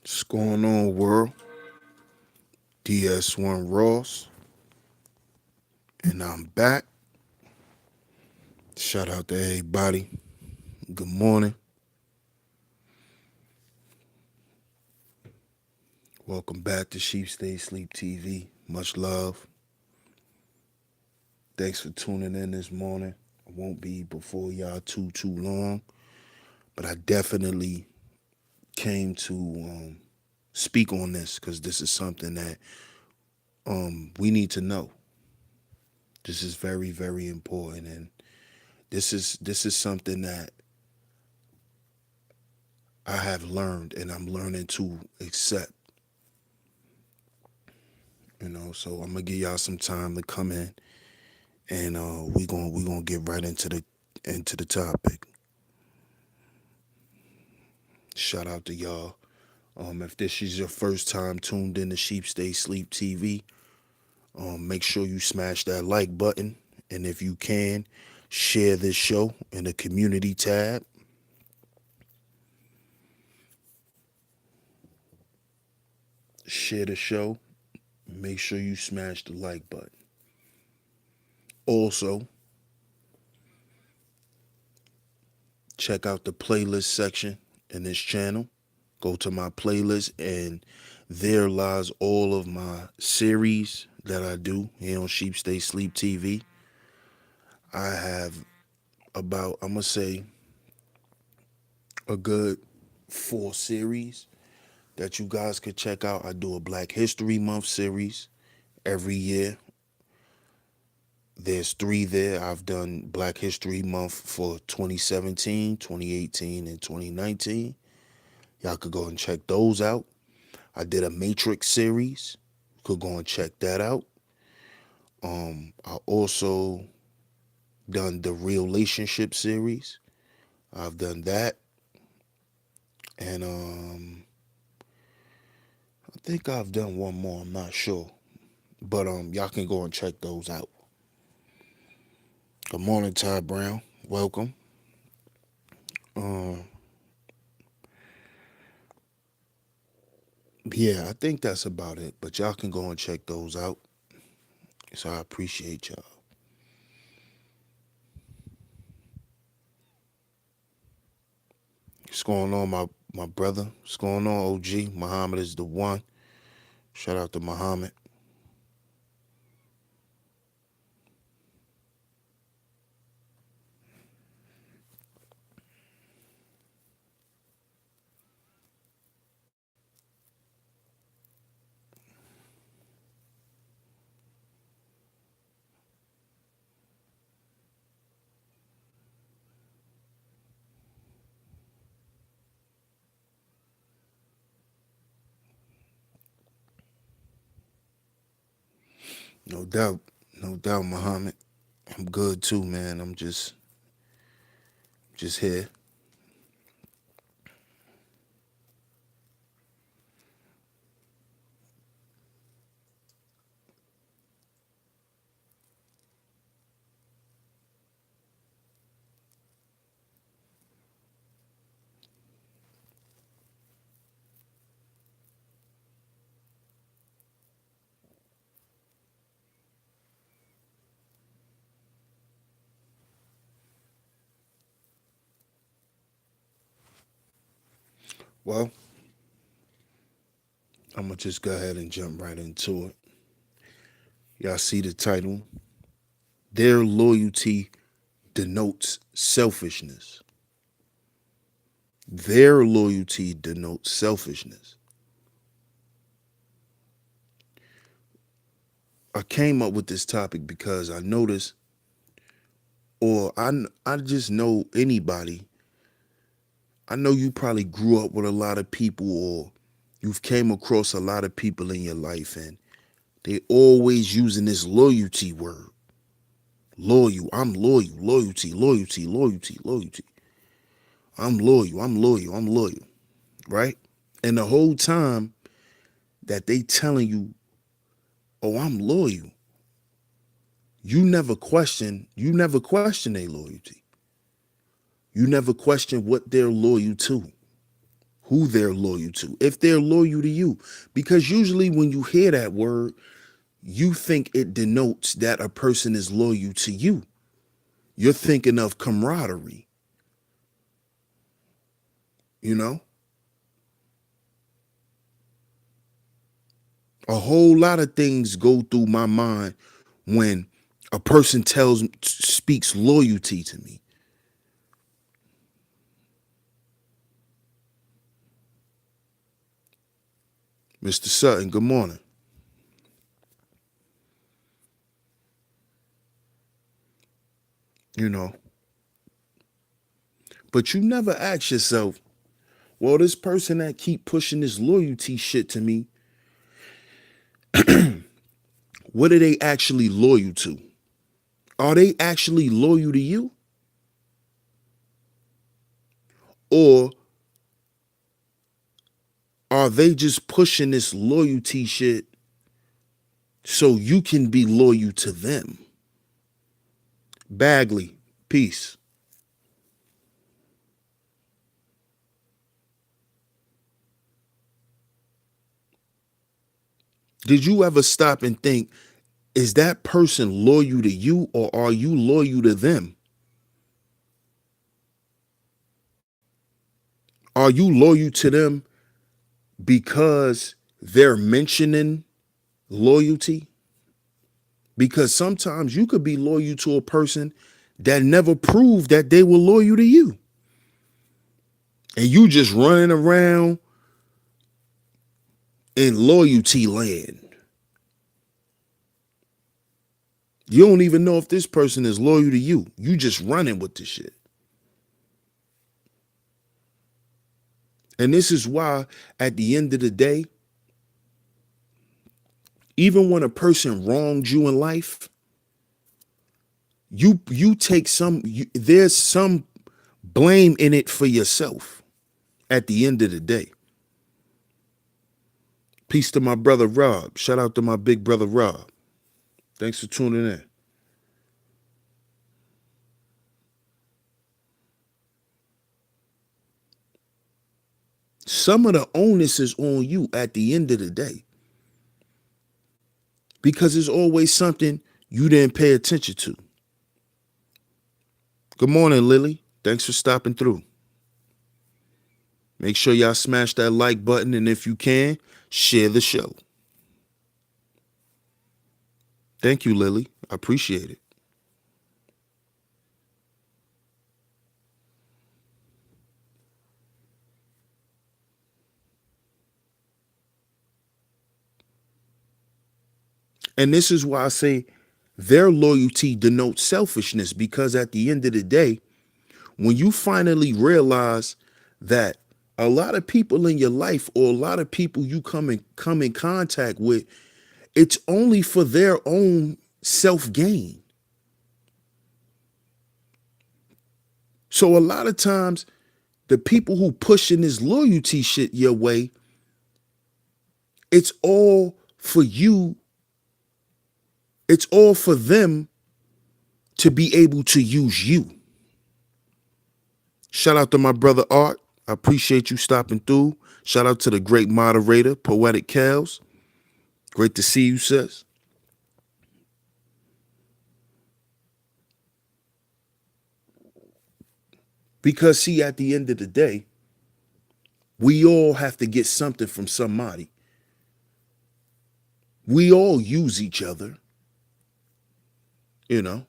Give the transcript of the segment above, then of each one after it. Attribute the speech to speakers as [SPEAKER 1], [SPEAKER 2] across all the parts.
[SPEAKER 1] What's going on, world? DS1 Ross, and I'm back. Shout out to everybody. Good morning. Welcome back to Sheep Stay Sleep TV. Much love. Thanks for tuning in this morning. I won't be before y'all too long, but I definitely came to speak on this because this is something that we need to know. This is very important, and this is something that I have learned and I'm learning to accept. So I'm gonna give y'all some time to come in, and we gonna get right into the topic. Shout out to y'all. If this is your first time tuned in to Sheep Stay Sleep TV, make sure you smash that like button, and if you can, share this show in the community tab. Share the show. Make sure you smash the like button. Also, check out the playlist section in this channel. Go to my playlist, and there lies all of my series that I do here on Sheep Stay Sleep TV. I have about, I'm going to say, a good 4 series that you guys could check out. I do a Black History Month series every year. There's 3 there. I've done Black History Month for 2017, 2018, and 2019. Y'all could go and check those out. I did a Matrix series. You could go and check that out. I also done the relationship series. I've done that. And I think I've done one more, I'm not sure. But y'all can go and check those out. Good morning, Ty Brown. Welcome. Um yeah, I think that's about it. But y'all can go and check those out. So I appreciate y'all. What's going on, my brother? What's going on, OG? Muhammad is the one. Shout out to Muhammad. No doubt. No doubt, Muhammad. I'm good too, man. I'm just here. Well, I'm gonna just go ahead and jump right into it. Y'all see the title? Their loyalty denotes selfishness. Their loyalty denotes selfishness. I came up with this topic because I noticed, or I just know anybody. I know you probably grew up with a lot of people, or you've came across a lot of people in your life, and they always using this loyalty word. Loyal, I'm loyal, loyalty. I'm loyal, right? And the whole time that they telling you, oh, I'm loyal, you never question their loyalty. You never question what they're loyal to. who they're loyal to, if they're loyal to you. Because usually when you hear that word, you think it denotes that a person is loyal to you. You're thinking of camaraderie, you know? A whole lot of things go through my mind when a person speaks loyalty to me. Mr. Sutton, good morning. You know, but you never ask yourself, well, this person that keep pushing this loyalty shit to me, what are they actually loyal to? Are they actually loyal to you? Or are they just pushing this loyalty shit so you can be loyal to them? Bagley, peace. Did you ever stop and think, is that person loyal to you or are you loyal to them? Are you loyal to them because they're mentioning loyalty? Because sometimes you could be loyal to a person that never proved that they were loyal to you. And you just running around in loyalty land. You don't even know if this person is loyal to you. You just running with this shit. And this is why at the end of the day, even when a person wronged you in life, you take there's some blame in it for yourself at the end of the day. Peace to my brother Rob. Shout out to my big brother Rob. Thanks for tuning in. Some of the onus is on you at the end of the day because it's always something you didn't pay attention to. Good morning, Lily. Thanks for stopping through. Make sure y'all smash that like button, and if you can, share the show. Thank you, Lily. I appreciate it. And this is why I say their loyalty denotes selfishness, because at the end of the day, when you finally realize that a lot of people in your life or a lot of people you come in contact with, it's only for their own self-gain. So a lot of times the people who pushing this loyalty shit your way, it's all for you. It's all for them to be able to use you. Shout out to my brother Art. I appreciate you stopping through. Shout out to the great moderator, Poetic Kels. Great to see you, sis. Because see, at the end of the day, we all have to get something from somebody. We all use each other, you know.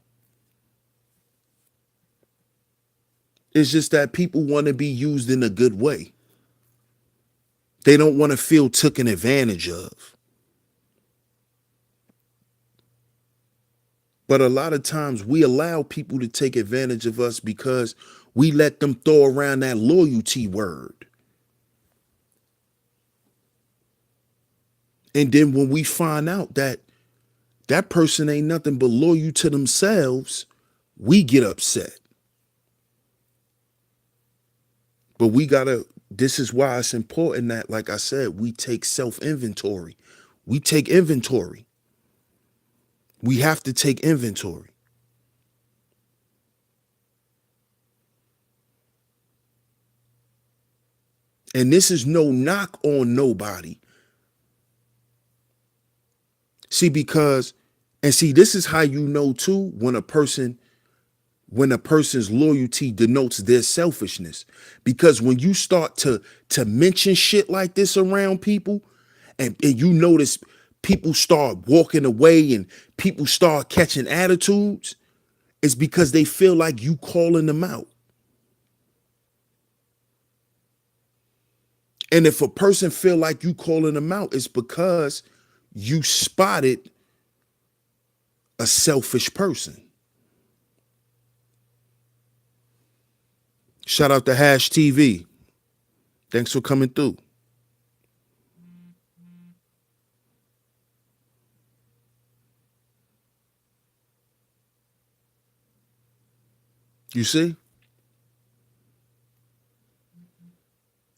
[SPEAKER 1] It's just that people want to be used in a good way. They don't want to feel taken advantage of. But a lot of times we allow people to take advantage of us because we let them throw around that loyalty word. And then when we find out that that person ain't nothing but loyal to themselves, we get upset. But this is why it's important that, like I said, we take self-inventory. We take inventory. We have to take inventory. And this is no knock on nobody. See, because, and see, this is how you know too when a person's loyalty denotes their selfishness. Because when you start to mention shit like this around people, and you notice people start walking away and people start catching attitudes, it's because they feel like you calling them out. And if a person feel like you calling them out, it's because you spotted a selfish person. Shout out to Hash TV. Thanks for coming through. You see?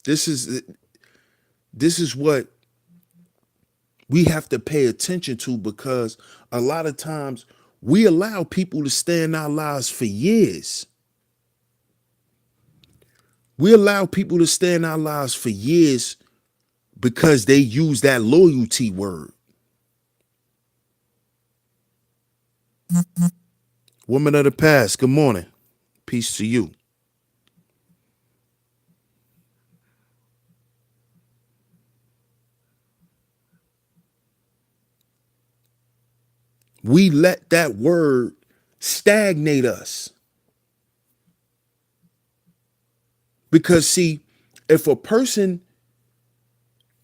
[SPEAKER 1] This is this is what we have to pay attention to, because a lot of times we allow people to stay in our lives for years. We allow people to stay in our lives for years because they use that loyalty word. Woman of the past, good morning. Peace to you. We let that word stagnate us. Because, see, if a person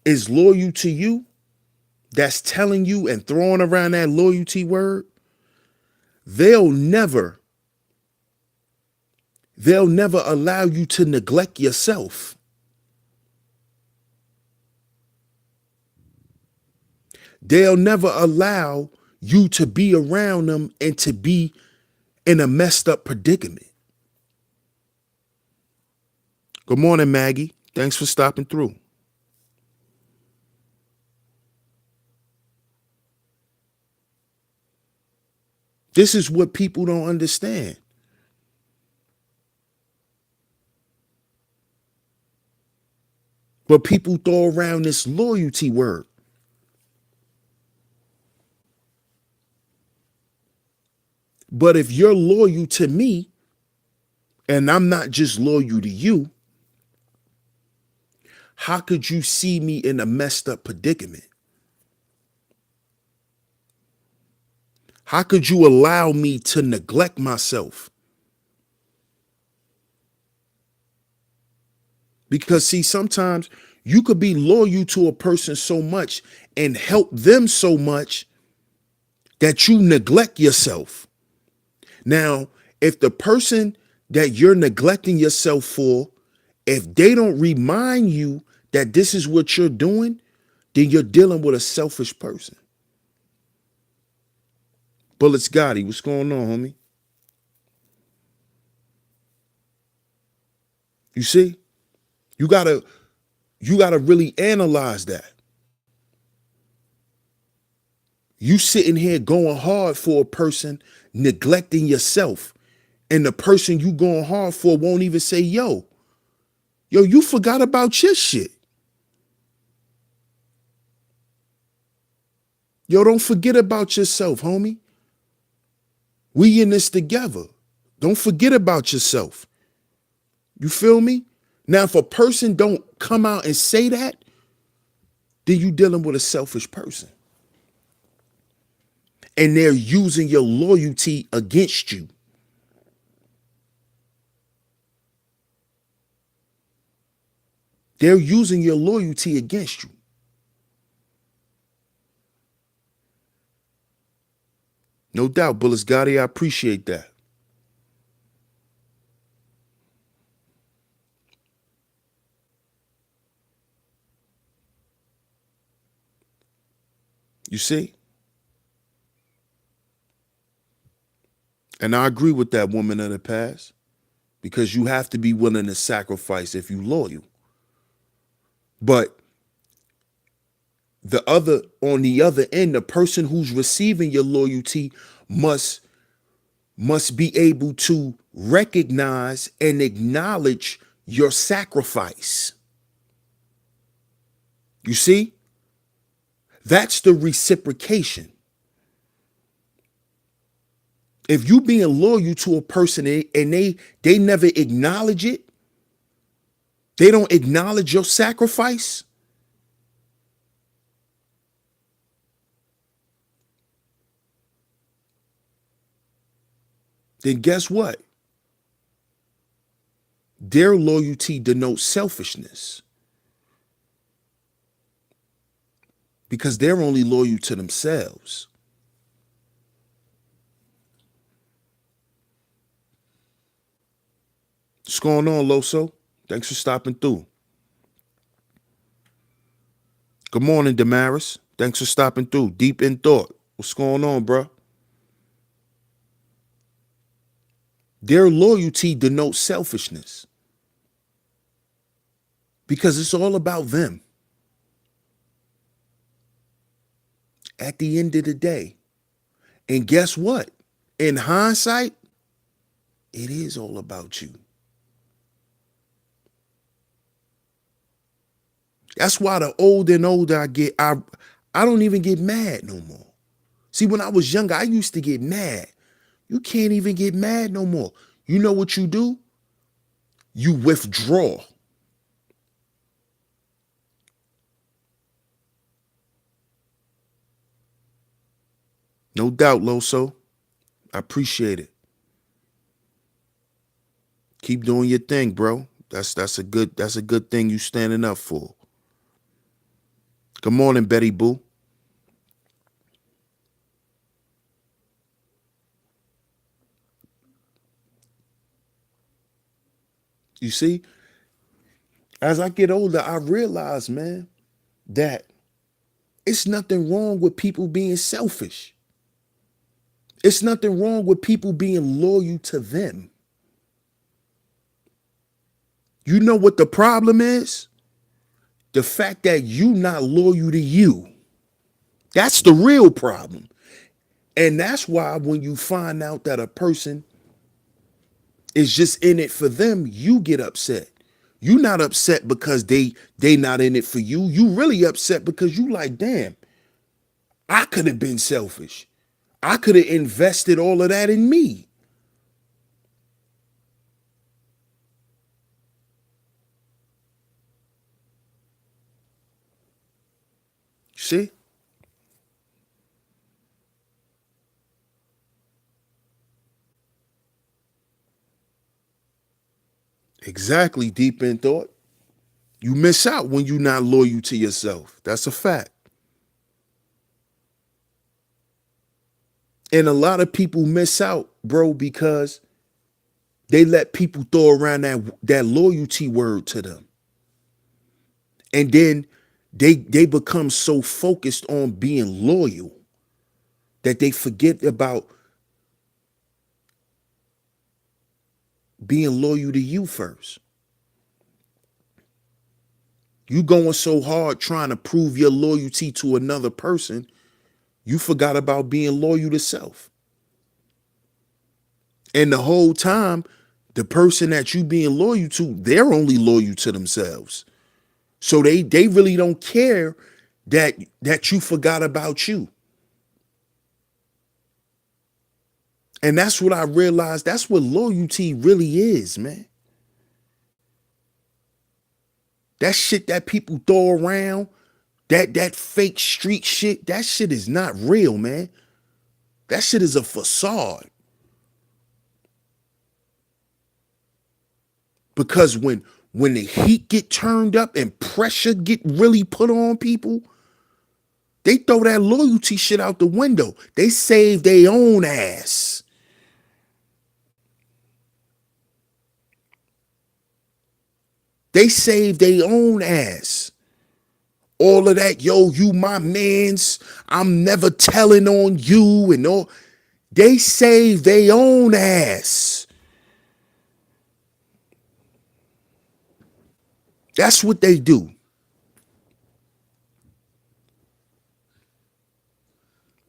[SPEAKER 1] is loyal to you, that's telling you and throwing around that loyalty word, they'll never allow you to neglect yourself. They'll never allow you to be around them and to be in a messed up predicament. Good morning, Maggie. Thanks for stopping through. This is what people don't understand. But people throw around this loyalty word. But if you're loyal to me and I'm not just loyal to you, how could you see me in a messed up predicament? How could you allow me to neglect myself? Because, see, sometimes you could be loyal to a person so much and help them so much that you neglect yourself. Now, if the person that you're neglecting yourself for, if they don't remind you that this is what you're doing, then you're dealing with a selfish person. Bullets Gotti, what's going on, homie? You see? You gotta really analyze that. You sitting here going hard for a person, neglecting yourself. And the person you going hard for won't even say, yo, you forgot about your shit. Yo, don't forget about yourself, homie. We in this together. Don't forget about yourself. You feel me? Now, if a person don't come out and say that, then you dealing with a selfish person. And they're using your loyalty against you. They're using your loyalty against you. No doubt, Bullets Gotti, I appreciate that. You see? And I agree with that woman of the past, because you have to be willing to sacrifice if you loyal. But on the other end, the person who's receiving your loyalty must be able to recognize and acknowledge your sacrifice. You see? That's the reciprocation. If you being loyal to a person and they never acknowledge it, they don't acknowledge your sacrifice, then guess what? Their loyalty denotes selfishness because they're only loyal to themselves. What's going on, Loso? Thanks for stopping through. Good morning, Damaris. Thanks for stopping through. Deep in thought. What's going on, bro? Their loyalty denotes selfishness because it's all about them at the end of the day. And guess what? In hindsight, it is all about you. That's why the older and older I get, I don't even get mad no more. See, when I was younger, I used to get mad. You can't even get mad no more. You know what you do? You withdraw. No doubt, Loso. I appreciate it. Keep doing your thing, bro. That's a good thing you standing up for. Good morning, Betty Boo. You see, as I get older, I realize, man, that it's nothing wrong with people being selfish. It's nothing wrong with people being loyal to them. You know what the problem is? The fact that you not loyal to you. That's the real problem. And that's why when you find out that a person is just in it for them, you get upset. You not upset because they not in it for you. You really upset because you like, damn, I could have been selfish. I could have invested all of that in me. See? Exactly, deep in thought. You miss out when you're not loyal to yourself. That's a fact. And a lot of people miss out, bro, because they let people throw around that loyalty word to them. And then they become so focused on being loyal that they forget about being loyal to you first. You going so hard trying to prove your loyalty to another person, you forgot about being loyal to self. And the whole time, the person that you being loyal to, they're only loyal to themselves. So they really don't care that you forgot about you. And that's what I realized. That's what loyalty really is, man. That shit that people throw around, that fake street shit, that shit is not real, man. That shit is a facade. Because when the heat get turned up and pressure get really put on people, they throw that loyalty shit out the window. They save their own ass. They save their own ass. All of that, yo, you my mans, I'm never telling on you and all. They save their own ass. That's what they do.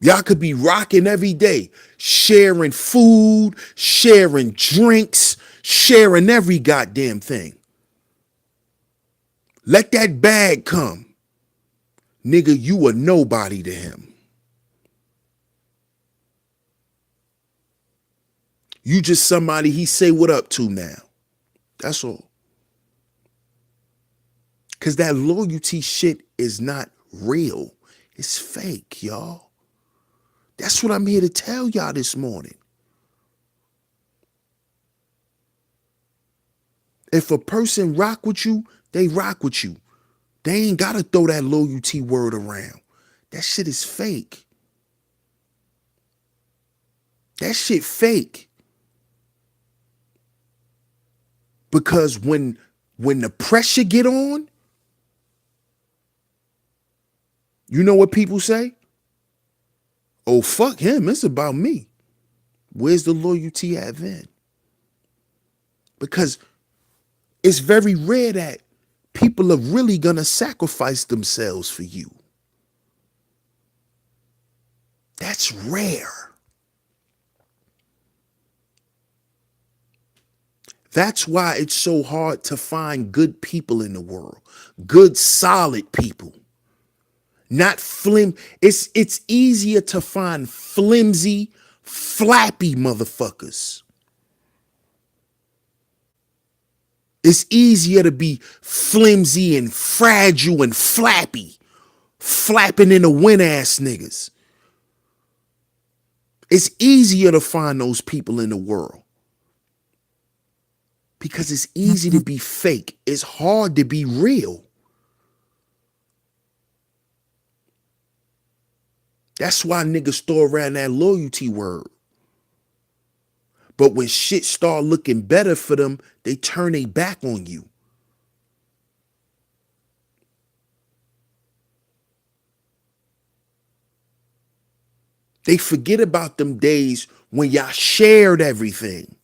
[SPEAKER 1] Y'all could be rocking every day, sharing food, sharing drinks, sharing every goddamn thing. Let that bag come. nigga, you a nobody to him. You just somebody he say what up to now. That's all. Cause that loyalty shit is not real. It's fake, y'all. That's what I'm here to tell y'all this morning. If a person rock with you, they rock with you. They ain't gotta throw that loyalty word around. That shit is fake. That shit fake. Because when the pressure get on, you know what people say? Oh, fuck him. It's about me. Where's the loyalty at then? Because it's very rare that people are really gonna sacrifice themselves for you. That's rare. That's why it's so hard to find good people in the world. Good, solid people. Not it's easier to find flimsy, flappy motherfuckers. It's easier to be flimsy and fragile and flappy, flapping in the wind ass niggas. It's easier to find those people in the world because it's easy to be fake. It's hard to be real. That's why niggas throw around that loyalty word. But when shit start looking better for them, they turn their back on you. They forget about them days when y'all shared everything.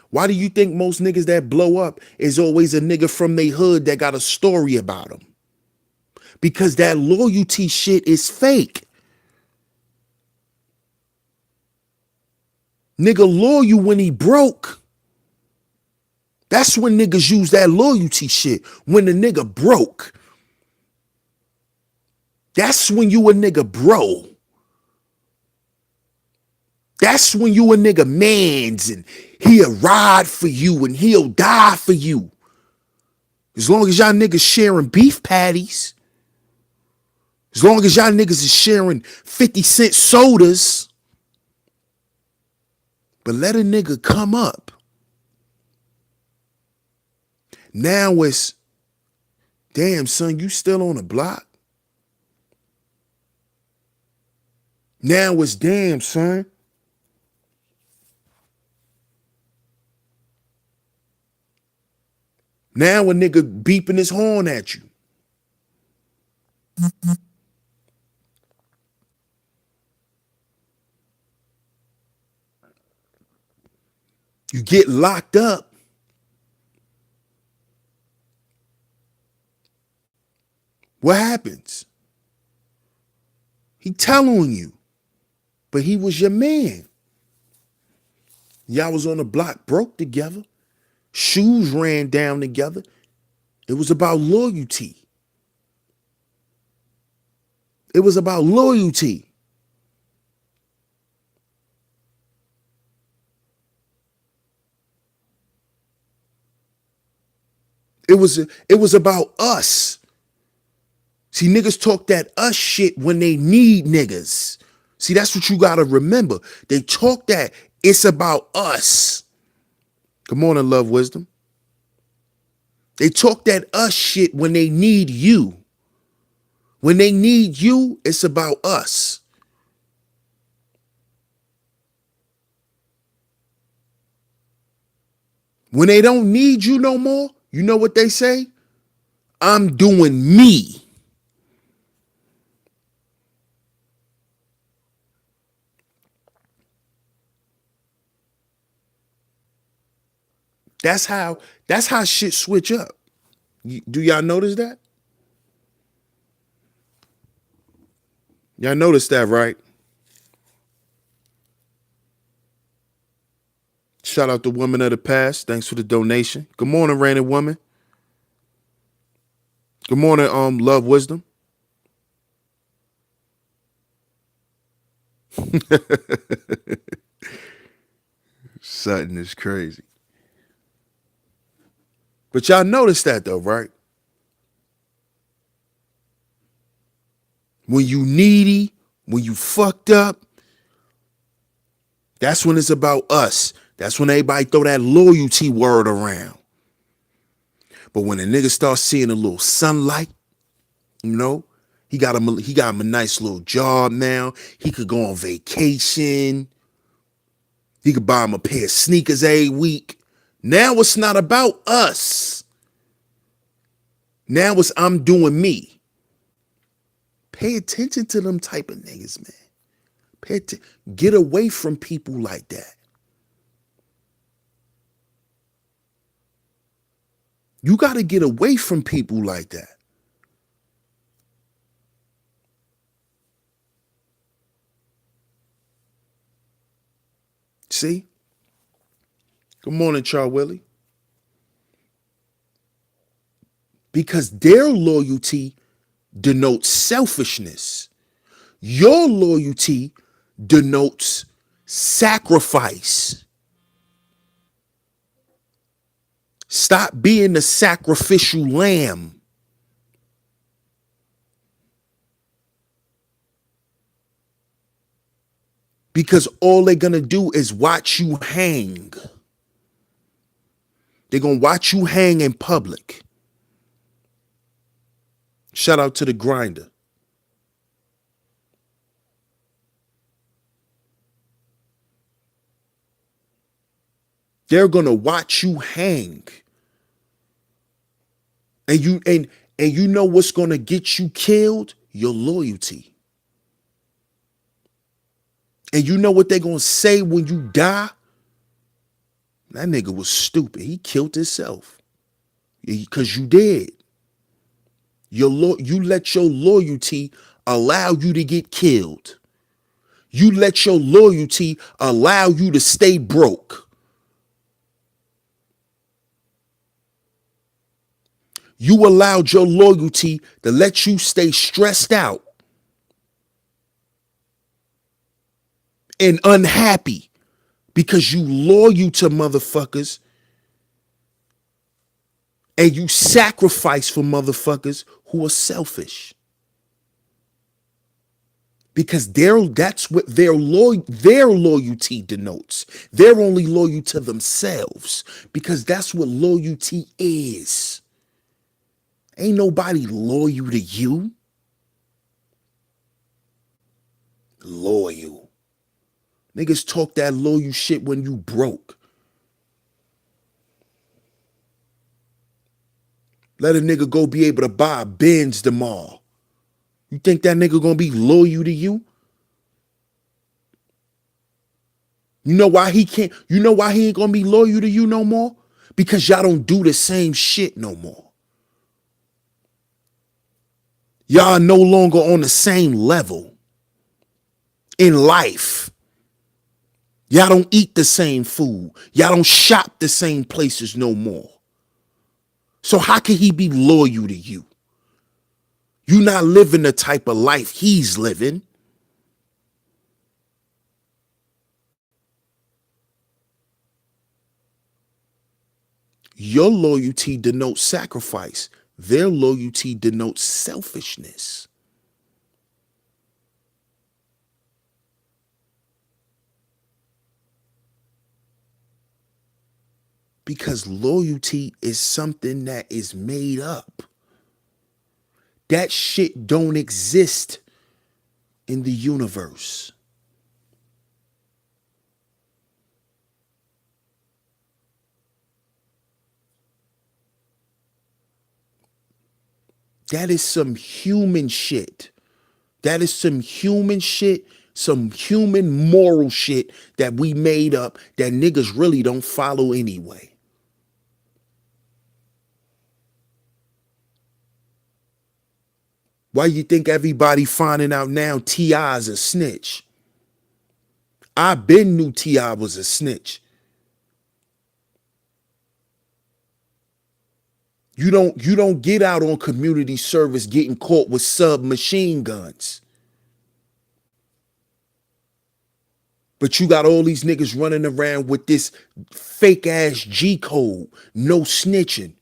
[SPEAKER 1] Why do you think most niggas that blow up is always a nigga from their hood that got a story about them? Because that loyalty shit is fake. Nigga loyal when he broke. That's when niggas use that loyalty shit. When the nigga broke. That's when you a nigga bro. That's when you a nigga mans and he'll ride for you and he'll die for you. As long as y'all niggas sharing beef patties. As long as y'all niggas is sharing 50-cent sodas. But let a nigga come up. Now it's, damn son, you still on the block? Now it's, damn son. Now a nigga beeping his horn at you. You get locked up. What happens? He tell on you. But he was your man. Y'all was on the block broke together. Shoes ran down together. It was about loyalty. It was about loyalty. It was about us. See, niggas talk that us shit when they need niggas. See, that's what you gotta remember. They talk that it's about us. Good morning, love, wisdom. They talk that us shit when they need you. When they need you, it's about us. When they don't need you no more, you know what they say? I'm doing me. That's how shit switch up. Do y'all notice that? Y'all notice that, right? Shout out to Woman of the Past. Thanks for the donation. Good morning, Rainy Woman. Good morning, Love Wisdom. Something is crazy. But y'all notice that though, right? When you needy, when you fucked up, that's when it's about us. That's when everybody throw that loyalty word around. But when a nigga starts seeing a little sunlight, you know, he got him a nice little job now. He could go on vacation. He could buy him a pair of sneakers every week. Now it's not about us. Now it's I'm doing me. Pay attention to them type of niggas, man. Get away from people like that. You got to get away from people like that. See? Good morning, Char Willie. Because their loyalty denotes selfishness. Your loyalty denotes sacrifice. Stop being the sacrificial lamb. Because all they're going to do is watch you hang. They're going to watch you hang in public. Shout out to the grinder. They're going to watch you hang. And you know what's going to get you killed? Your loyalty. And you know what they're going to say when you die? That nigga was stupid. He killed himself. Because you did. You let your loyalty allow you to get killed. You let your loyalty allow you to stay broke. You allowed your loyalty to let you stay stressed out and unhappy because you loyal to motherfuckers and you sacrifice for motherfuckers who are selfish. Because that's what their loyalty denotes. They're only loyal to themselves because that's what loyalty is. Ain't nobody loyal to you. Loyal. Niggas talk that loyal shit when you broke. Let a nigga go be able to buy a Benz tomorrow. You think that nigga gonna be loyal to you? You know why he can't? You know why he ain't gonna be loyal to you no more? Because y'all don't do the same shit no more. Y'all are no longer on the same level in life. Y'all don't eat the same food. Y'all don't shop the same places no more. So how can he be loyal to you? You not living the type of life he's living. Your loyalty denotes sacrifice. Their loyalty denotes selfishness. Because loyalty is something that is made up. That shit don't exist in the universe. That is some human shit. That is some human shit, some human moral shit that we made up that niggas really don't follow anyway. Why you think everybody finding out now T.I.'s a snitch? I been knew T.I. was a snitch. You don't get out on community service getting caught with submachine guns. But you got all these niggas running around with this fake ass G code, no snitching.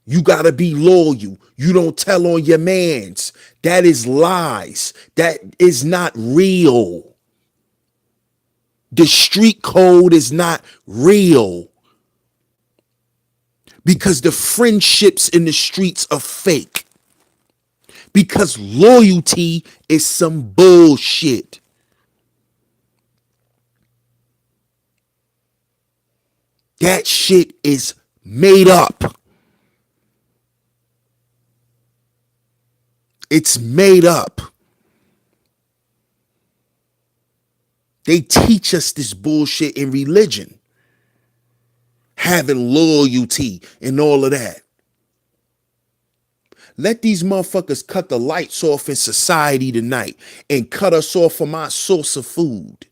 [SPEAKER 1] You gotta be loyal. You don't tell on your mans. That is lies. That is not real. The street code is not real because the friendships in the streets are fake. Because loyalty is some bullshit. That shit is made up. It's made up. They teach us this bullshit in religion. Having loyalty and all of that. Let these motherfuckers cut the lights off in society tonight and cut us off from our source of food.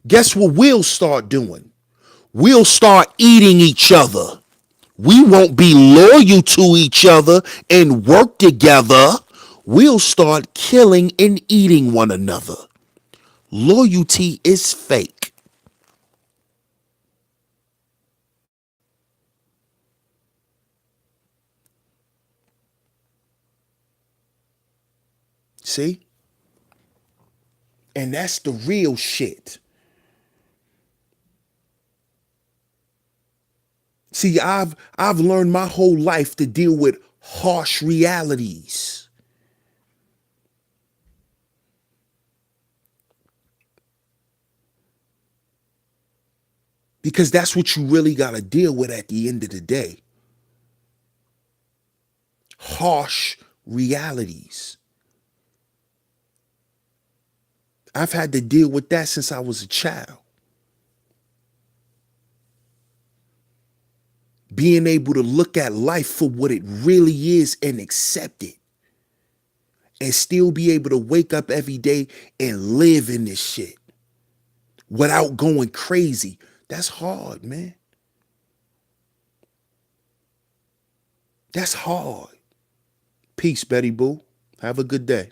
[SPEAKER 1] Guess what we'll start doing? We'll start eating each other. We won't be loyal to each other and work together. We'll start killing and eating one another. Loyalty is fake. See? And that's the real shit. See, I've learned my whole life to deal with harsh realities. Because that's what you really got to deal with at the end of the day. Harsh realities. I've had to deal with that since I was a child. Being able to look at life for what it really is and accept it. And still be able to wake up every day and live in this shit without going crazy. That's hard, man. That's hard. Peace, Betty Boo. Have a good day.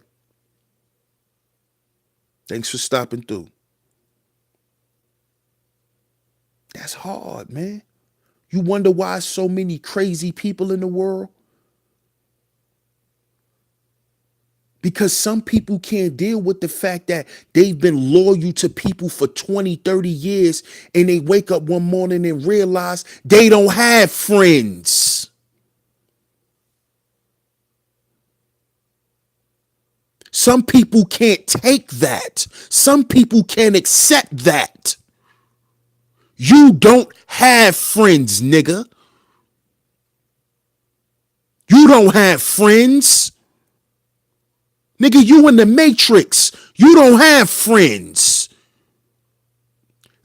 [SPEAKER 1] Thanks for stopping through. That's hard, man. You wonder why so many crazy people in the world? Because some people can't deal with the fact that they've been loyal to people for 20, 30 years and they wake up one morning and realize they don't have friends. Some people can't take that. Some people can't accept that. You don't have friends, nigga. You don't have friends. Nigga, you in the Matrix. You don't have friends.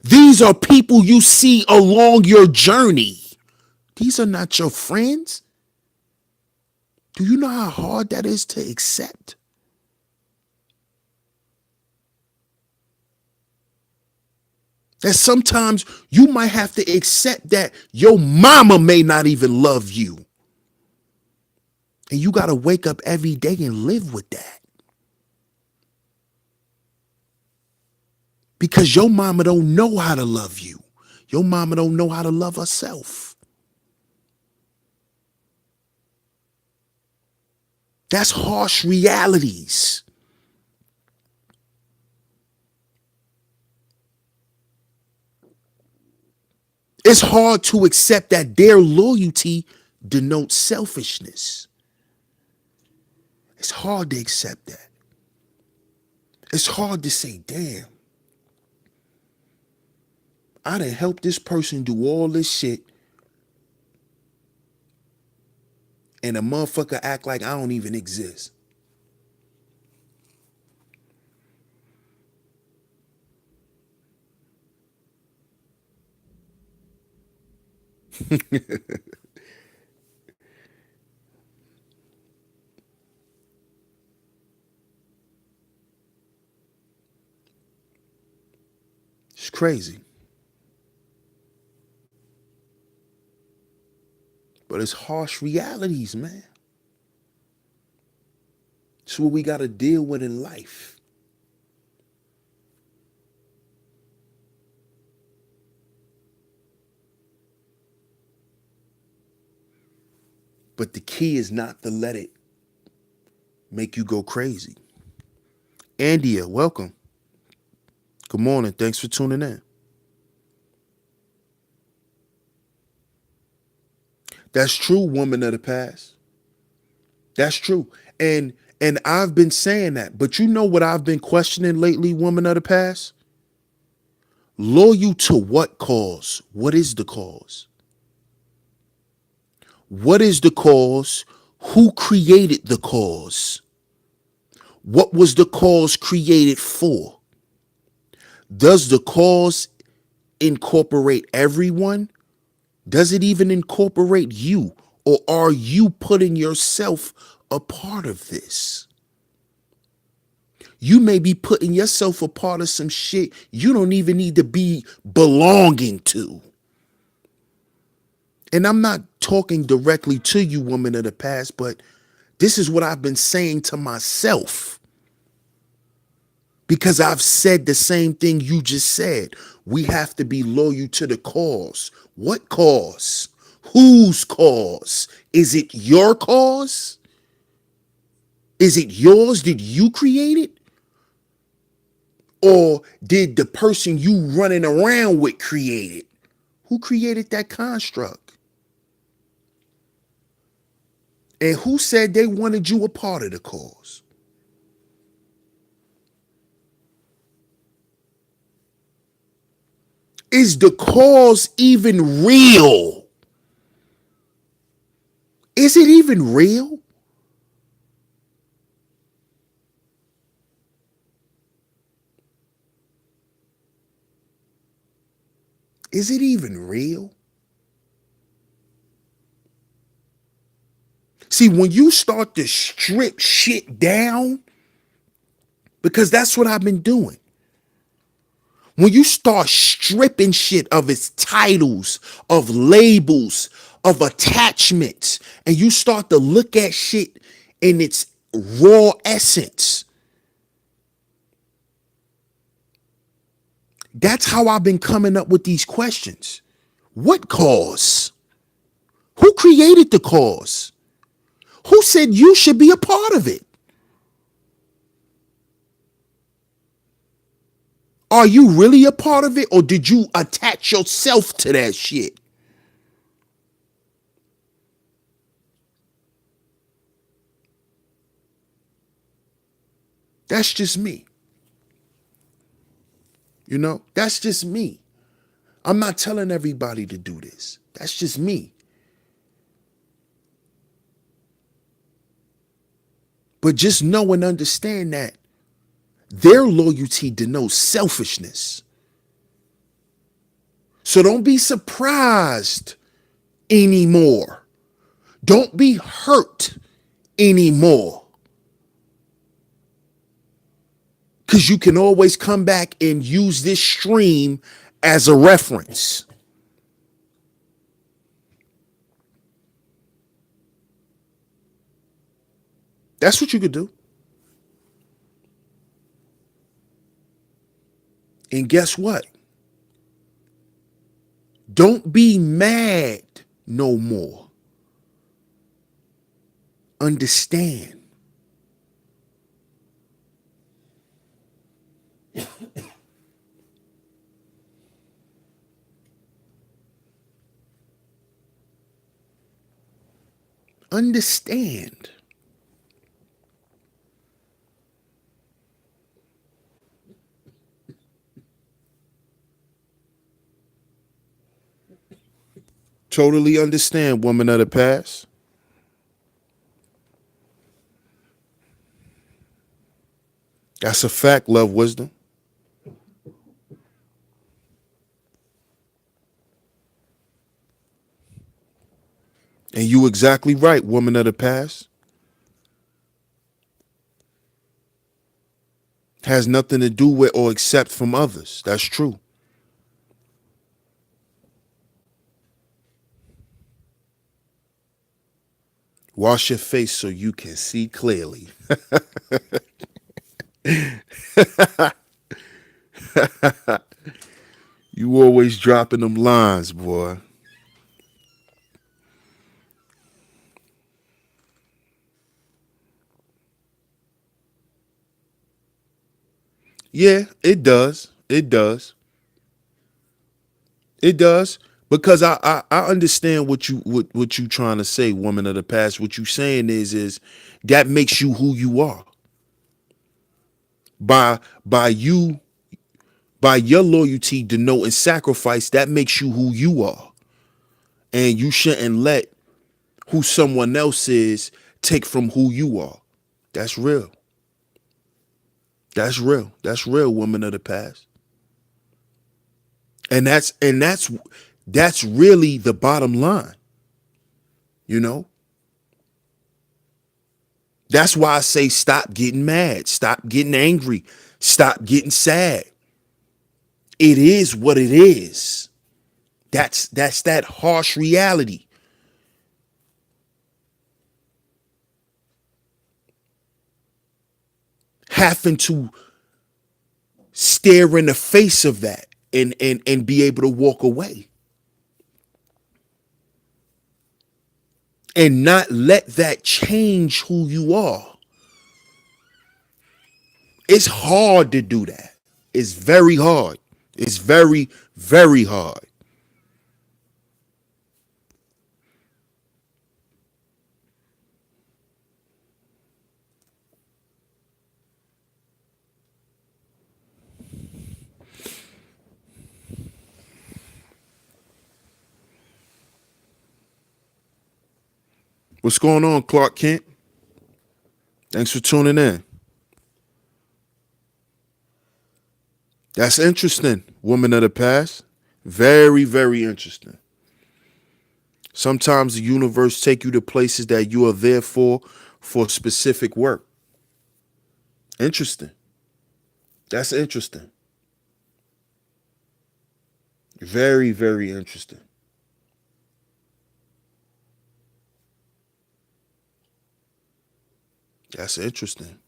[SPEAKER 1] These are people you see along your journey. These are not your friends. Do you know how hard that is to accept? That sometimes you might have to accept that your mama may not even love you. And you got to wake up every day and live with that. Because your mama don't know how to love you. Your mama don't know how to love herself. That's harsh realities. It's hard to accept that their loyalty denotes selfishness. It's hard to accept that. It's hard to say, damn, I done helped this person do all this shit and a motherfucker act like I don't even exist. It's crazy. But it's harsh realities, man. It's what we got to deal with in life. But the key is not to let it make you go crazy. Andia, welcome. Good morning. Thanks for tuning in. That's true, woman of the past. That's true. And I've been saying that. But you know what I've been questioning lately, woman of the past? Loyal to what cause? What is the cause? What is the cause? Who created the cause? What was the cause created for? Does the cause incorporate everyone? Does it even incorporate you? Or are you putting yourself a part of this? You may be putting yourself a part of some shit you don't even need to be belonging to. And I'm not talking directly to you, woman of the past, but this is what I've been saying to myself. Because I've said the same thing you just said. We have to be loyal to the cause. What cause? Whose cause? Is it your cause? Is it yours? Did you create it? Or did the person you running around with create it? Who created that construct? And who said they wanted you a part of the cause? Is the cause even real? Is it even real? Is it even real? See, when you start to strip shit down, because that's what I've been doing. When you start stripping shit of its titles, of labels, of attachments, and you start to look at shit in its raw essence, that's how I've been coming up with these questions. What cause? Who created the cause? Who said you should be a part of it? Are you really a part of it, or did you attach yourself to that shit? That's just me. You know, that's just me. I'm not telling everybody to do this. That's just me. But just know and understand that their loyalty denotes selfishness. So don't be surprised anymore. Don't be hurt anymore. Because you can always come back and use this stream as a reference. That's what you could do. And guess what? Don't be mad no more. Understand. Understand. Totally understand, woman of the past. That's a fact, love wisdom. And you exactly right, woman of the past. Has nothing to do with or accept from others. That's true. Wash your face so you can see clearly. You always dropping them lines, boy. Yeah, it does. It does. It does. Because I understand what you trying to say, woman of the past. What you saying is that makes you who you are. By by you by your loyalty, denote and sacrifice, that makes you who you are. And you shouldn't let who someone else is take from who you are. That's real. That's real. That's real, woman of the past. And that's really the bottom line, you know? That's why I say stop getting mad, stop getting angry, stop getting sad. It is what it is. That's that harsh reality. Having to stare in the face of that and be able to walk away and not let that change who you are. It's hard to do that. It's very hard. It's very, very hard. What's going on, Clark Kent? Thanks for tuning in. That's interesting, woman of the past. Very, very interesting. Sometimes the universe take you to places that you are there for specific work. Interesting. That's interesting. Very, very interesting. That's interesting.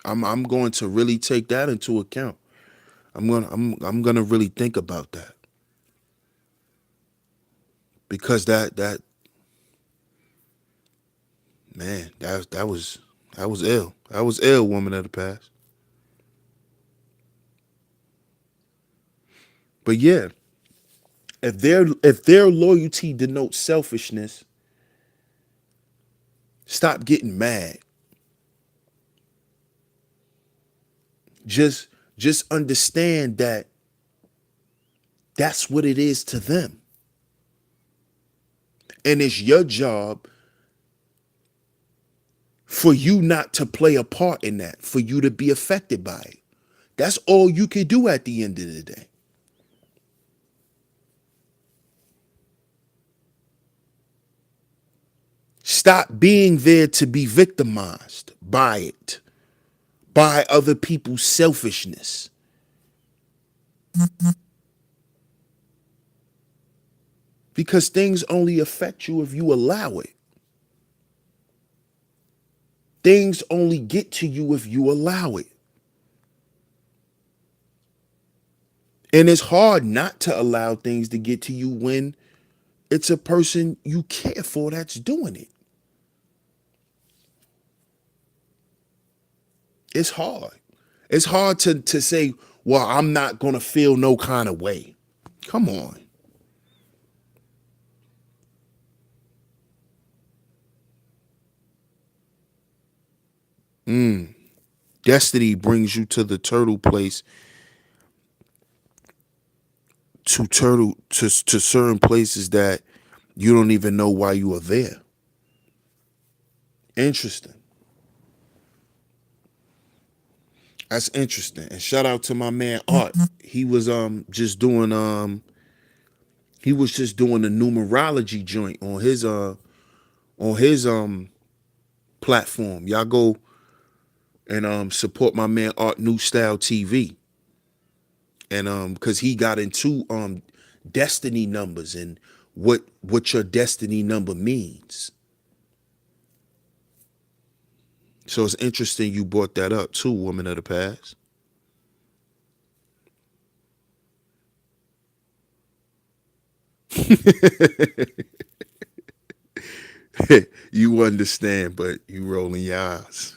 [SPEAKER 1] I'm going to really take that into account. I'm gonna really think about that because that man that was ill. That was ill, woman of the past. But yeah, if their loyalty denotes selfishness, stop getting mad. Just just understand that that's what it is to them. And it's your job for you not to play a part in that, for you to be affected by it. That's all you can do at the end of the day. Stop being there to be victimized by it, by other people's selfishness. Because things only affect you if you allow it. Things only get to you if you allow it. And it's hard not to allow things to get to you when it's a person you care for that's doing it. It's hard. It's hard to say, well, I'm not going to feel no kind of way. Come on. Destiny brings you to the turtle place, to certain places that you don't even know why you are there. Interesting. That's interesting. And shout out to my man Art. He was he was just doing a numerology joint on his platform. Y'all go and support my man Art New Style TV. And because he got into destiny numbers and what your destiny number means. So it's interesting you brought that up too, woman of the past. You understand, but you rolling your eyes.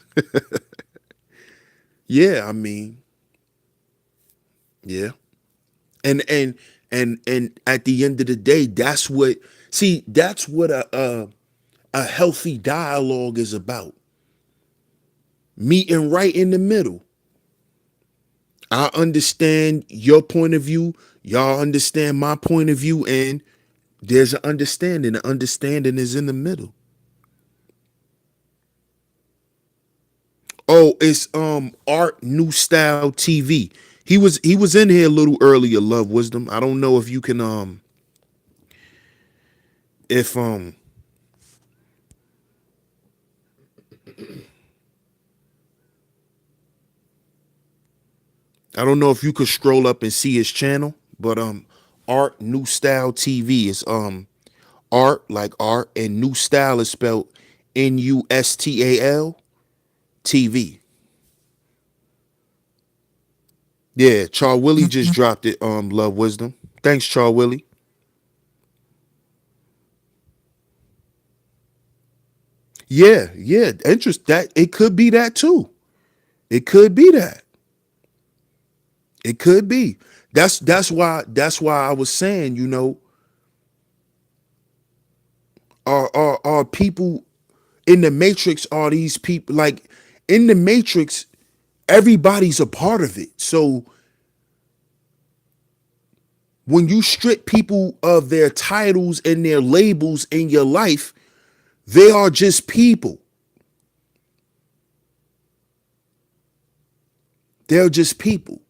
[SPEAKER 1] Yeah, I mean, Yeah. And at the end of the day, that's what a healthy dialogue is about. Meeting right in the middle. I understand your point of view, y'all understand my point of view, and there's an understanding. The understanding is in the middle. Oh, it's Art New Style TV. He was in here a little earlier, Love Wisdom. I don't know if you can if I don't know if you could scroll up and see his channel, but Art New Style TV is art like art, and new style is spelled Nustal TV. Yeah, Char Willie just dropped it, Love Wisdom. Thanks, Char Willie. Yeah, yeah. Interest that it could be that too. It could be that. It could be. That's why I was saying, are people in the matrix, are these people like in the matrix, everybody's a part of it. So when you strip people of their titles and their labels in your life, they are just people. They're just people.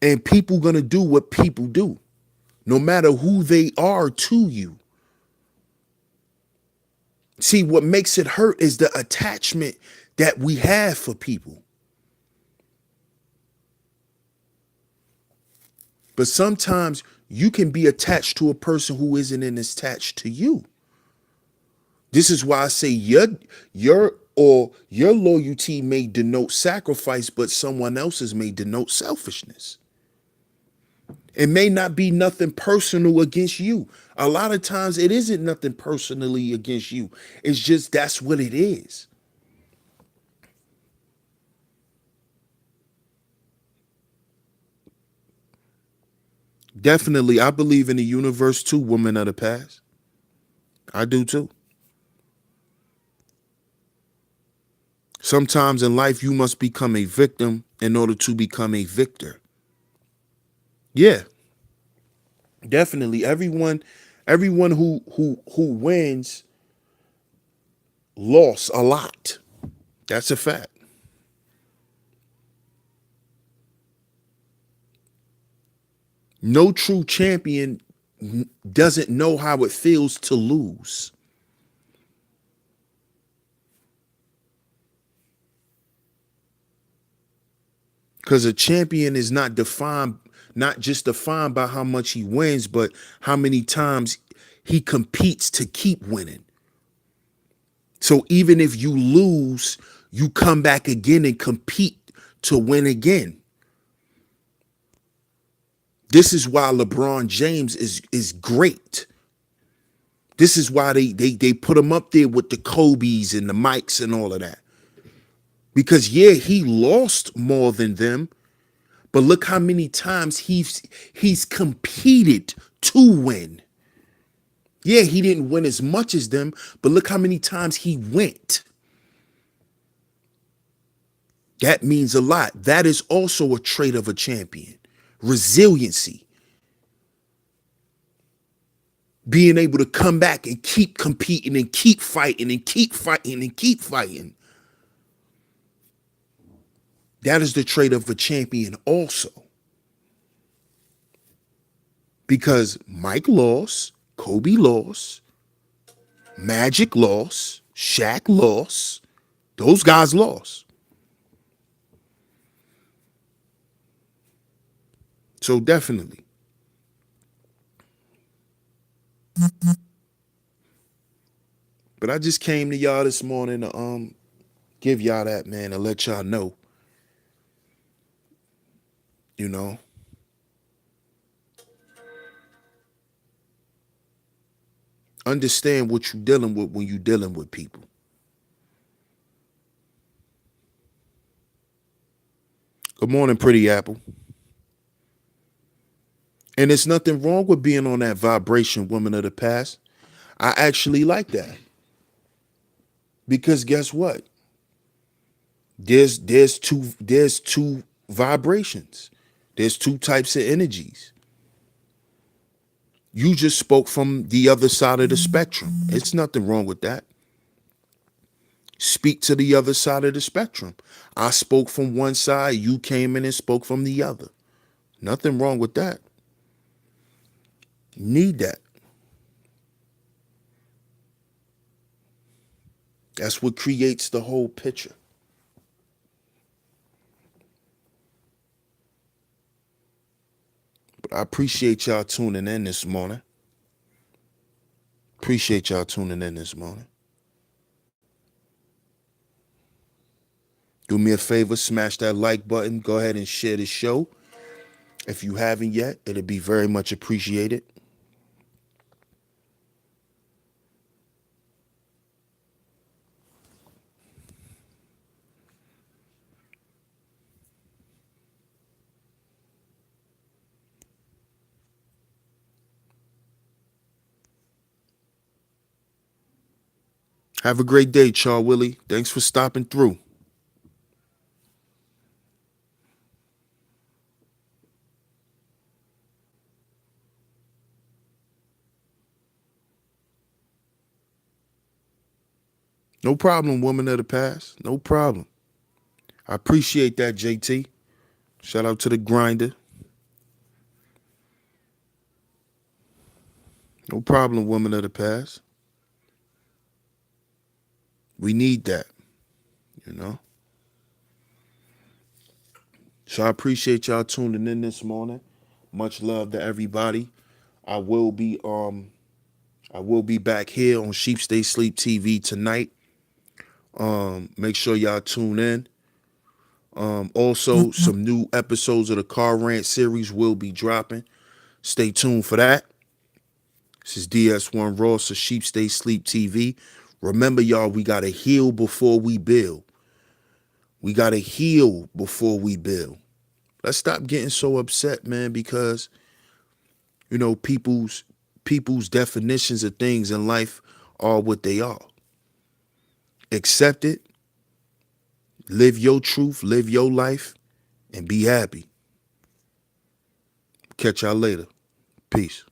[SPEAKER 1] And people gonna do what people do, no matter who they are to you. See, what makes it hurt is the attachment that we have for people. But sometimes you can be attached to a person who isn't attached to you. This is why I say your loyalty may denote sacrifice, but someone else's may denote selfishness. It may not be nothing personal against you. A lot of times it isn't nothing personally against you. It's just that's what it is. Definitely, I believe in the universe too, woman of the past. I do too. Sometimes in life you must become a victim in order to become a victor. Yeah, definitely. Everyone who wins lost a lot. That's a fact. No true champion doesn't know how it feels to lose. Because a champion is not just defined by how much he wins, but how many times he competes to keep winning. So even if you lose, you come back again and compete to win again. This is why LeBron James is great. This is why they put him up there with the Kobe's and the Mikes and all of that. Because yeah, he lost more than them, but look how many times he's competed to win. Yeah, he didn't win as much as them, but look how many times he went. That means a lot. That is also a trait of a champion. Resiliency. Being able to come back and keep competing and keep fighting and keep fighting and keep fighting. That is the trait of a champion also. Because Mike lost, Kobe lost, Magic lost, Shaq lost. Those guys lost. So definitely. But I just came to y'all this morning to give y'all that, man, and let y'all know, you know, understand what you're dealing with when you're dealing with people. Good Good morning, pretty apple. And there's nothing wrong with being on that vibration, woman of the past. I actually like that. Because guess what? There's two vibrations. There's two types of energies. You just spoke from the other side of the spectrum. It's nothing wrong with that. Speak to the other side of the spectrum. I spoke from one side, you came in and spoke from the other. Nothing wrong with that. Need that. That's what creates the whole picture. But I appreciate y'all tuning in this morning. Appreciate y'all tuning in this morning. Do me a favor, smash that like button. Go ahead and share the show. If you haven't yet, it'll be very much appreciated. Have a great day, Char Willie. Thanks for stopping through. No problem, woman of the past. No problem. I appreciate that, JT. Shout out to the grinder. No problem, woman of the past. We need that, you know. So I appreciate y'all tuning in this morning. Much love to everybody. I will be I will be back here on Sheep Stay Sleep TV tonight. Make sure y'all tune in. Also, some new episodes of the Car Rant series will be dropping. Stay tuned for that. This is DS1 Ross of Sheep Stay Sleep TV. Remember, y'all, we gotta heal before we build. We gotta heal before we build. Let's stop getting so upset, man, because people's definitions of things in life are what they are. Accept it, live your truth, live your life, and be happy. Catch y'all later. Peace.